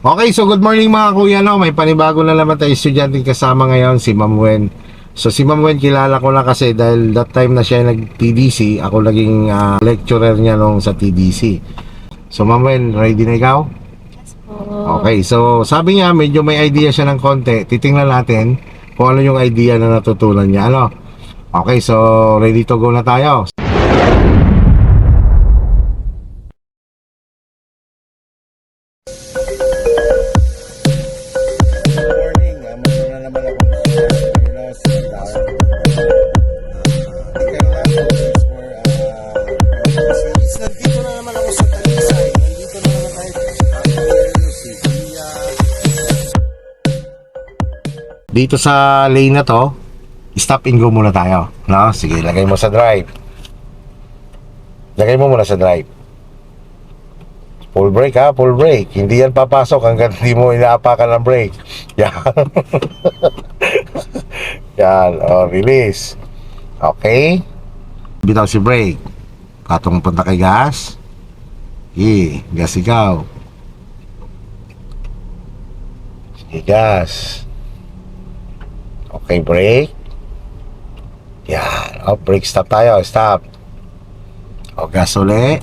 Okay, so good morning mga kuya, no? May panibago na naman tayo estudyante kasama ngayon, si Ma'am Wen. So si Ma'am Wen kilala ko na kasi dahil that time na siya nag-TDC, ako naging lecturer niya nung sa TDC. So Ma'am Wen, ready na ikaw? Yes po. Okay, so sabi niya medyo may idea siya ng konti. Titingnan natin kung ano yung idea na natutunan niya, ano? Okay, so ready to go na tayo. Dito sa lane na to, stop and go muna tayo, no? Sige, lagay mo sa drive. Lagay mo muna sa drive. Full brake ha, full brake. Hindi yan papasok hanggang hindi mo inaapakan ng brake. Yan. Yan, release. Okay. Bitaw si brake. Patong punta kay gas. Gas ikaw. Sige, gas. Okay, brake. Yan. Brake stop tayo. Stop. Gas ulit.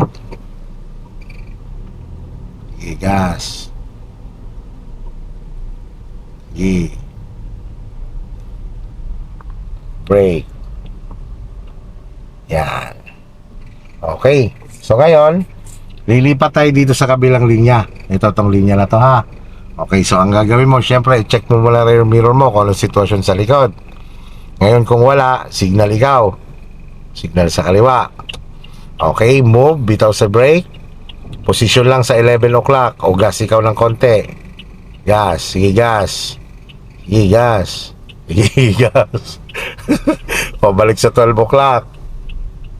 Gas. Brake. Yan. Okay. So ngayon, lilipat tayo dito sa kabilang linya. Ito tong linya na to ha. Okay, so ang gagawin mo, syempre, check mo muna rear mirror mo kung anong sitwasyon sa likod. Ngayon kung wala, signal ikaw. Signal sa kaliwa. Okay, move, bitaw sa brake. Position lang sa 11 o'clock. O gas ikaw ng konti. Gas, sige gas. Sige gas. Sige gas. O balik sa 12 o'clock.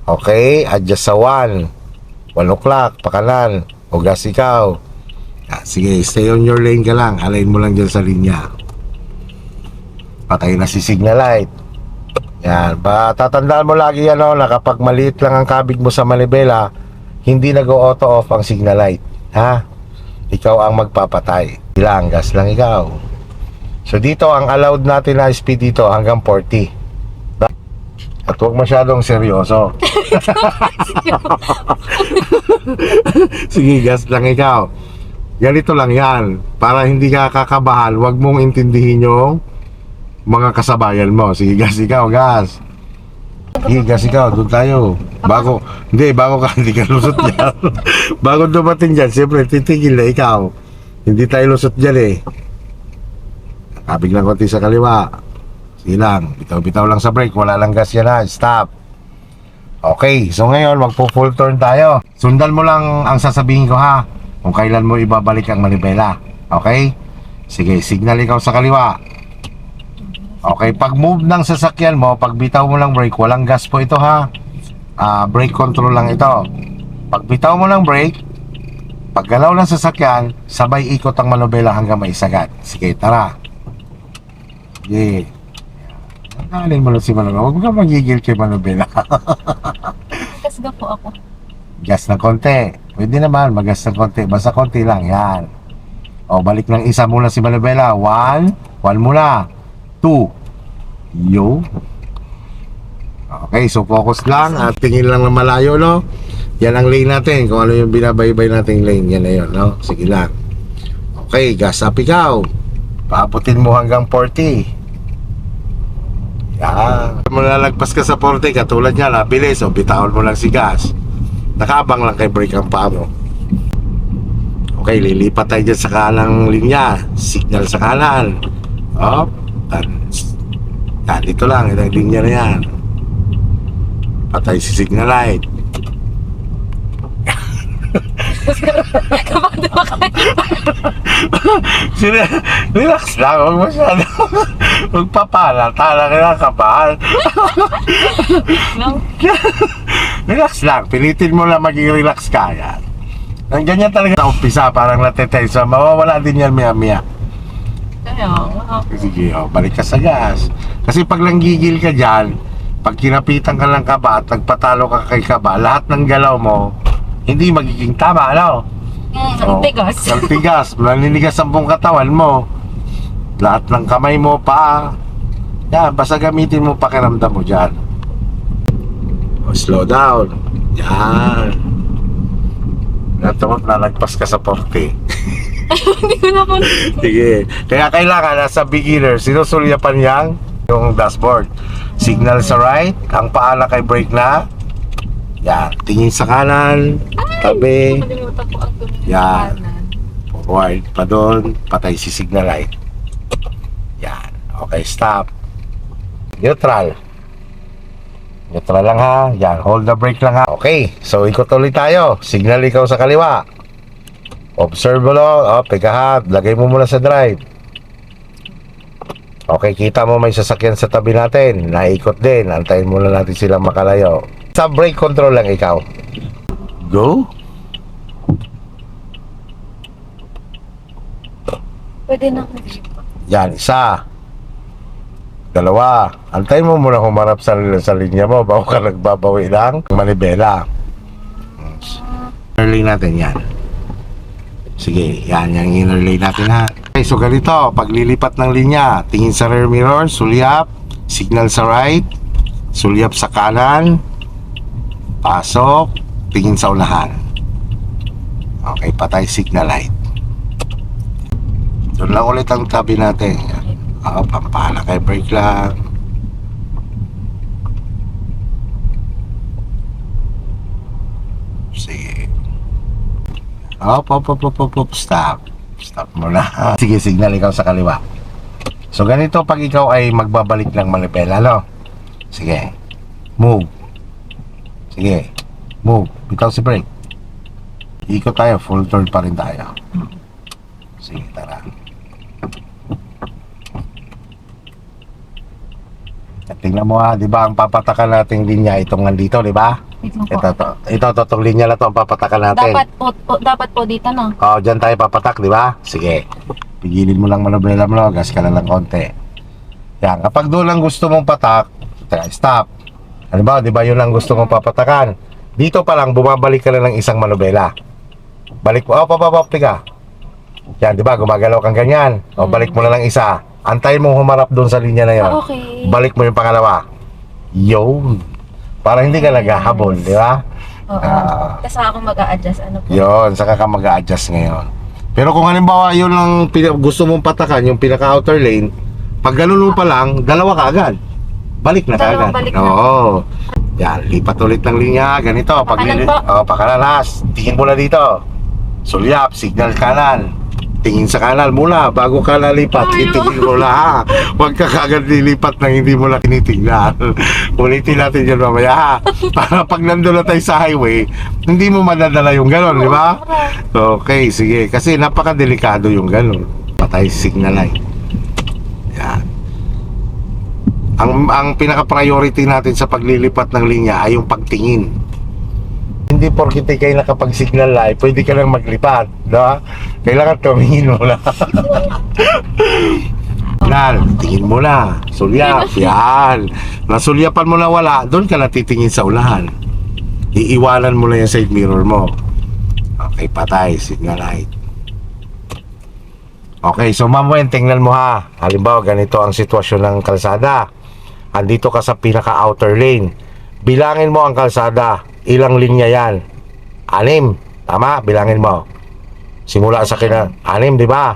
Okay, adjust sa 1 o'clock, pakanan. O gas ikaw. Sige, stay on your lane ka lang. Align mo lang dyan sa linya. Patay na si signal light. Yan, tatandaan mo lagi yan, na kapag maliit lang ang kabig mo sa manibela, hindi nag-auto off ang signal light. Ha? Ikaw ang magpapatay. Ilang gas lang ikaw. So dito, ang allowed natin na speed dito hanggang 40. At huwag masyadong seryoso. Sige, gas lang ikaw. Ganito lang yan. Para hindi ka kakabahan, huwag mong intindihin yung mga kasabayan mo. Sige, gas ikaw, gas. Sige, gas ikaw, doon tayo. Bago ka, hindi ka lusot dyan. Bago dumating dyan, siyempre, titigil na ikaw. Hindi tayo lusot dyan eh. Kapig lang konti sa kaliwa. Sige lang, bitaw-bitaw lang sa brake. Wala lang gas yan ha, stop. Okay, so ngayon, magpo-full turn tayo. Sundan mo lang ang sasabihin ko ha. Kung kailan mo ibabalik ang manibela. Okay? Sige, signal ikaw sa kaliwa. Okay, pag move ng sasakyan mo, pag bitaw mo lang brake, walang gas po ito ha. Brake control lang ito. Pag bitaw mo lang brake, pag galaw ng sasakyan, sabay ikot ang manibela hanggang maisagat. Sige, tara. Sige. Nalin mo lang si manibela. Huwag ka magigil kay manibela. Kasga po ako. Gas ng konti. Pwede naman, magas ng konti. Basta konti lang, yan. O, balik ng isa muna si manibela. 1 muna. 2. Yo. Okay, so focus lang at tingin lang na malayo, no? Yan ang lane natin. Kung ano yung binabaybay nating lane, yan na yun, no? Sige lang. Okay, gas up ikaw. Paaputin mo hanggang 40. Yan. Malalagpas ka sa 40, katulad niya, bilis. O, bitawan mo lang si gas. Nakabang lang kay brake ang paa mo. Okay, lilipat tayo dyan sa kanang linya. Signal sa kanan. Op. Dito lang, itang linya na yan. Patay si signal light. Kapag Relax lang, huwag masyado. Magpapala, talaga kabahan. No. Relax lang, pilitin mo lang maging relax ka yan. Ang ganyan talaga na umpisa, parang natetensa. Mawawala din yan maya-maya. Kaya, Sige, balik ka sa gas. Kasi pag langgigil ka dyan, pag kinapitan ka ng kaba at nagpatalo ka kay kaba, lahat ng galaw mo hindi magiging tama, ano? Ang tigas. Ang tigas. Naninigas ang buong katawan mo. Lahat ng kamay mo, paa. Yan, basta gamitin mo pakiramdam mo dyan. Slow down. Yan. Nalagpas ka sa 40. Hindi ko na po. Sige. Kaya kailangan nasa beginner, sinusulyapan niyang yung dashboard. Signal sa right, ang paa na kay brake na. Yan. Tingin sa kanan, tabi. Nakalimutan ko ang tumingin Yan. sa kanan. Forward pa doon, patay si signal light. Yan. Okay, stop. Neutral. Neutral lang ha. Yan, hold the brake lang ha. Okay, so ikot ulit tayo. Signal ikaw sa kaliwa. Observe mo lang. Oh, pick a hat. Lagay mo muna sa drive. Okay, kita mo may sasakyan sa tabi natin. Naikot din. Antayin muna natin silang makalayo. Sa brake control lang ikaw. Go. Pwede na ako dito. Yan, isa. Dalawa. Antayin mo muna humarap sa linya mo bago ka nagbabawi ng manibela. Inner lane natin yan. Sige, yan yung inner lane natin ha. Okay, so ganito, paglilipat ng linya, tingin sa rear mirror, sulyap, signal sa right, sulyap sa kanan, pasok, tingin sa unahan. Okay, patay signal light. Doon lang ulit ang tabi natin. Pampala kay brake lang. Sige. Op, stop. Stop mo na. Sige, signal ikaw sa kaliwa. So ganito pag ikaw ay magbabalik ng manipela, no? Sige. Move. Sige. Move. Bitaw si brake. Ikot tayo, full turn pa rin tayo. Sige, tara. Tingnan mo ha, di ba ang papatakan nating linya itong nandito, di ba? Ito, itong linya na to ang papatakan natin. Dapat po dito, no? Oo, dyan tayo papatak, di ba? Sige. Pigilin mo lang manobela mo, gas ka na lang konti. Yan, kapag doon lang gusto mong patak, stop. Ano ba, di ba yun ang gusto mong papatakan? Dito pa lang, bumabalik ka na ng isang manobela. Balik mo, ka. Yan, di ba, gumagalaw kang ganyan. O, balik mo na lang isa. Antayin mo humarap doon sa linya na yon. Okay. Balik mo yung pangalawa. Yun. Para hindi ka naghahabol, di ba? Oo. Kasi ako mag-a-adjust, ano po? Yun, saka ka mag-a-adjust ngayon. Pero kung halimbawa yun ang gusto mong patakan, yung pinaka-outer lane, pag ganun mo pa lang, dalawa ka agad. Balik na ka agad. Balik na. Oo. Yan, lipat ulit ng linya. Ganito. Pakanan po. Pakalalas. Tingin mo na dito. Sulyap, signal kanan. Tingin sa kanan muna bago ka lalipat. Itingin mo na ha. Huwag ka kagad lilipat nang hindi mo na tinitingnan. Ulitin natin yan mamaya ha. Para pag nandun na tayo sa highway, hindi mo madadala yung ganon, di ba? Okay, sige. Kasi napakadelikado yung ganon. Patay signal light. Yan. Ang pinaka-priority natin sa paglilipat ng linya ay yung pagtingin. Hindi porkit kayo nakapag-signal light, pwede ka lang maglipat, no? Kailangan tumingin mo lang. Yan, tingin mo na. Sulyap, yan. Nasulyapan mo na wala, doon ka na titingin sa ulahan. Iiwanan mo na yung side mirror mo. Okay, patay, signal light. Okay, so Ma'am Wen, tingnan mo ha. Halimbawa, ganito ang sitwasyon ng kalsada. Andito ka sa pinaka-outer lane. Bilangin mo ang kalsada. Ilang linya yan? 6. Tama? Bilangin mo. Simula sa 6, di ba?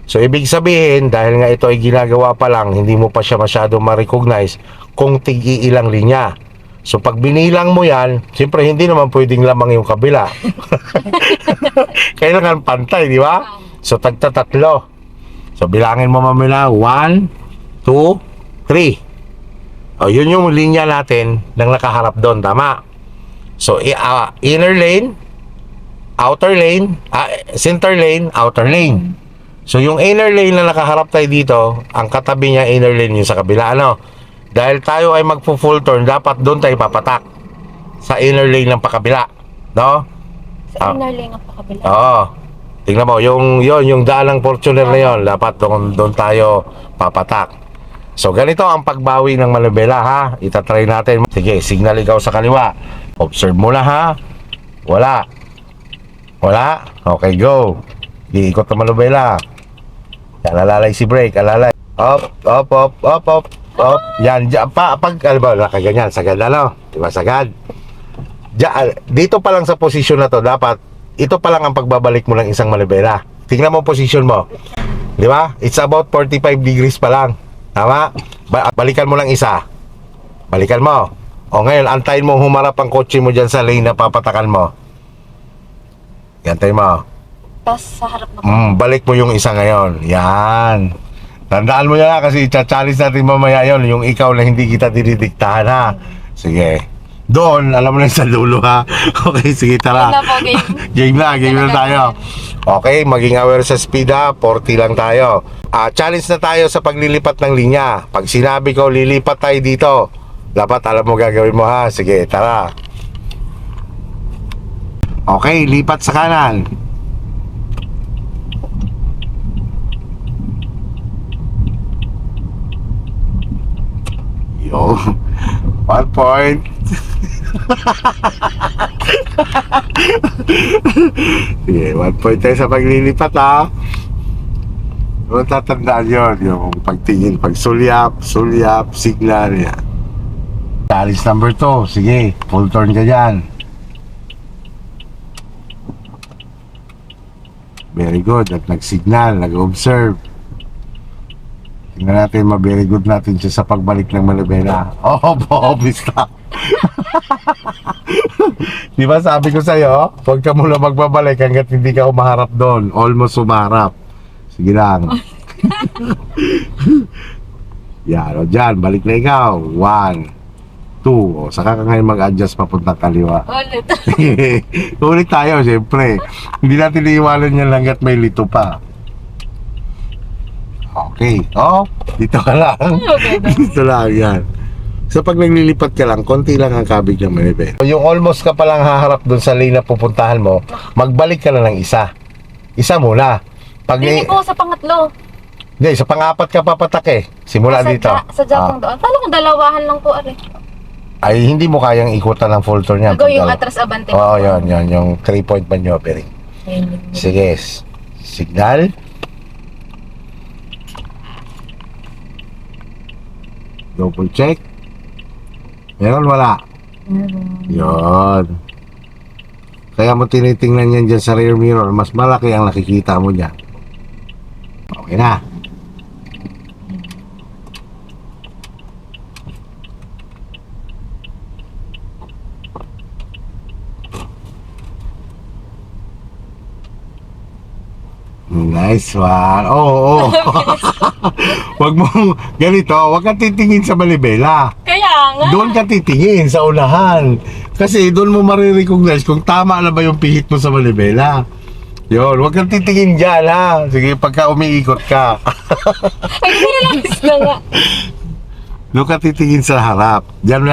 So, ibig sabihin, dahil nga ito ay ginagawa pa lang, hindi mo pa siya masyado ma-recognize kung tig-iilang linya. So, pag binilang mo yan, siyempre, hindi naman pwedeng lamang yung kabila. Kailangan pantay, di ba? So, tagtatatlo. So, bilangin mo mamila, 1, 2, 3. O, yun yung linya natin nang nakaharap doon, tama? So, inner lane, outer lane, center lane, outer lane. So, yung inner lane na nakaharap tayo dito, ang katabi niya inner lane yung sa kabila, ano? Dahil tayo ay magpo-full turn, dapat doon tayo papatak sa inner lane ng pakabila, no? Sa inner lane ang pakabila. Oo. Tingnan mo, yung daan ng Fortuner na yon, dapat doon tayo papatak. So, ganito ang pagbawi ng manibela, ha? Itatry natin. Sige, signal ikaw sa kaliwa. Observe mo na, ha? Wala. Wala? Okay, go. Iikot na malubela. Yan, alalay si brake, alalay. Up, up, up, up, up, up. Yan, dyan pa, pag, alam ba, nakaganyan, sagad na, no? Diba, sagad? Diyan, dito pa lang sa posisyon na to, dapat, ito pa lang ang pagbabalik mo ng isang malubela. Tingnan mo posisyon mo. Di ba? It's about 45 degrees pa lang. Tama? Balikan mo lang isa. Balikan mo. O ngayon, antayin mo humarap ang kotse mo dyan sa lane na papatakan mo. Gantay mo. Tapos sa harap na po. Balik mo yung isa ngayon. Yan. Tandaan mo yan kasi i-challenge natin mamaya yon yung ikaw na hindi kita dinidiktahan ha. Sige. Doon, alam mo na sa dulo ha. Okay, sige tara. Game na po, game. Game na tayo. Okay, maging aware sa speed ha. 40 lang tayo. Challenge na tayo sa paglilipat ng linya. Pag sinabi ko lilipat tayo dito, dapat alam mo gagawin mo ha. Sige, tara. Okay, lipat sa kanan. Yo, 1 point. Sige, 1 point tayo sa paglilipat ha. Huwag tatandaan yun, yung pagtingin, pag sulyap, signal yan. Challenge number 2, sige, full turn ka dyan. Very good, at nag-signal, nag-observe. Tingnan natin, ma-very good natin siya sa pagbalik ng malubela. Oh, obvious na. Di ba sabi ko sa'yo, huwag ka muna magbabalik hanggat hindi ka umaharap doon. Almost umaharap. Sige lang. Yan, o dyan, balik na ikaw. 1, 2. O, saka ka ngayon mag-adjust papuntang kaliwa. Ulit. Ulit tayo, siyempre. Hindi natin iiwanan yan hanggat may lito pa. Okay. Oh, dito ka lang. Okay, Dito lang, yan. So pag naglilipat ka lang, konti lang ang kabig ng manibela. Yung almost ka palang haharap dun sa lane na pupuntahan mo, magbalik ka na ng isa. Isa muna. Pag Hindi po sa pangatlo. Hindi, sa pang-apat ka papatak eh. Simula dito. Sa Japong doon. Paano kung dalawahan lang po, ari? Ay, hindi mo kayang ikutan ng full turn yan. Nagaw yung atras abante. Oo, yun. Yung 3-point maneuvering. Sige. Signal. Double check. Meron, wala. Yun. Kaya mo tinitingnan yan dyan sa rear mirror, mas malaki ang nakikita mo dyan. Okay na. Nice one. Oo. Wag mo ganito, wag kang titingin sa malibela. Kaya nga. Doon ka titingin sa unahan. Kasi doon mo marirecognize kung tama na ba yung pihit mo sa malibela. Yun, wag kang titingin dyan ha. Sige, pagka umiikot ka. Ay, relax na nga. Doon ka titingin sa harap. Diyan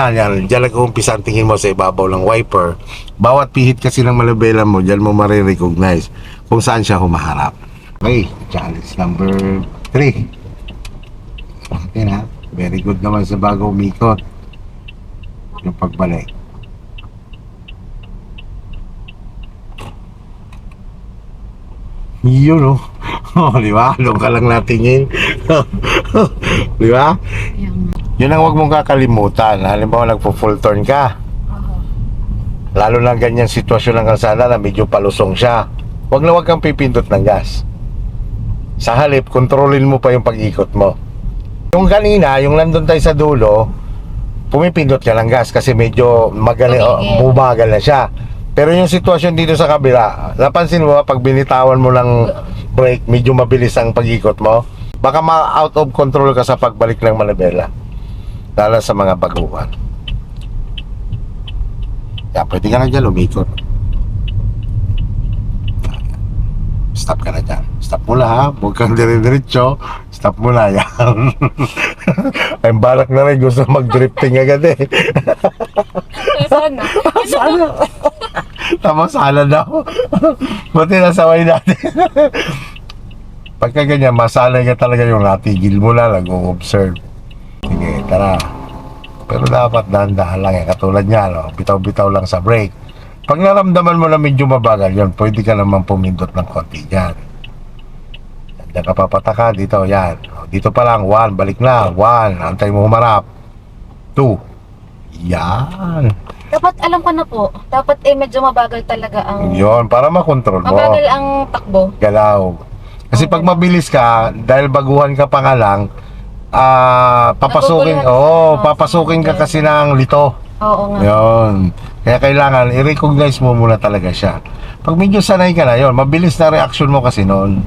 nag-uumpisa ang tingin mo sa ibabaw ng wiper. Bawat pihit kasi ng malibela mo, diyan mo marirecognize kung saan siya humaharap. Okay, challenge number 3. Okay na, very good naman sa bago umikot. Yung pagbalik. Yun oh. Oh, di ba? Doon ka lang natingin. Di ba? Yun ang huwag mong kakalimutan. Halimbawa nagpo-full turn ka. Lalo na ganyan sitwasyon ng kalsada na medyo palusong siya. Huwag na huwag kang pipindot ng gas. Sa halip, kontrolin mo pa yung pag-ikot mo. Yung kanina, yung nandun tayo sa dulo, pumipindot ka ng gas kasi medyo bumagal na siya. Pero yung sitwasyon dito sa kabila, napansin mo ba, pag binitawan mo ng brake, medyo mabilis ang pag-ikot mo? Baka ma-out of control ka sa pagbalik ng manibela. Lalo sa mga baguhan. Kaya pwede ka na dyan umikot. Stop ka na dyan. Stop mo na ha. Huwag kang dire-diretso. Stop mo na yan. Ay, balak na rin. Gusto mag-drifting agad eh. Sana. Sana. Tama, sana daw. Buti nasaway natin. Pagka ganyan, masanay ka talaga yung natigil mo na, nag-observe. Sige, tara. Pero dapat dahan-dahan lang eh. Katulad niya, no? Bitaw-bitaw lang sa brake. Pag naramdaman mo na medyo mabagal yun, pwede ka naman pumindot ng konti dyan. Diyan ka papataka, dito, yan. Dito pa lang, 1, balik na, 1, antay mo humarap. 2, yan. Dapat alam ko na po. Dapat medyo mabagal talaga ang... Yun, para makontrol mo. Mabagal ang takbo. Galaw. Kasi pag mabilis ka, dahil baguhan ka pa nga lang, papasukin, papasukin ka kasi ng lito. Oo nga. Yun. Kaya kailangan i-recognize mo muna talaga siya. Pag medyo sanay ka na, yun, mabilis na reaction mo kasi noon.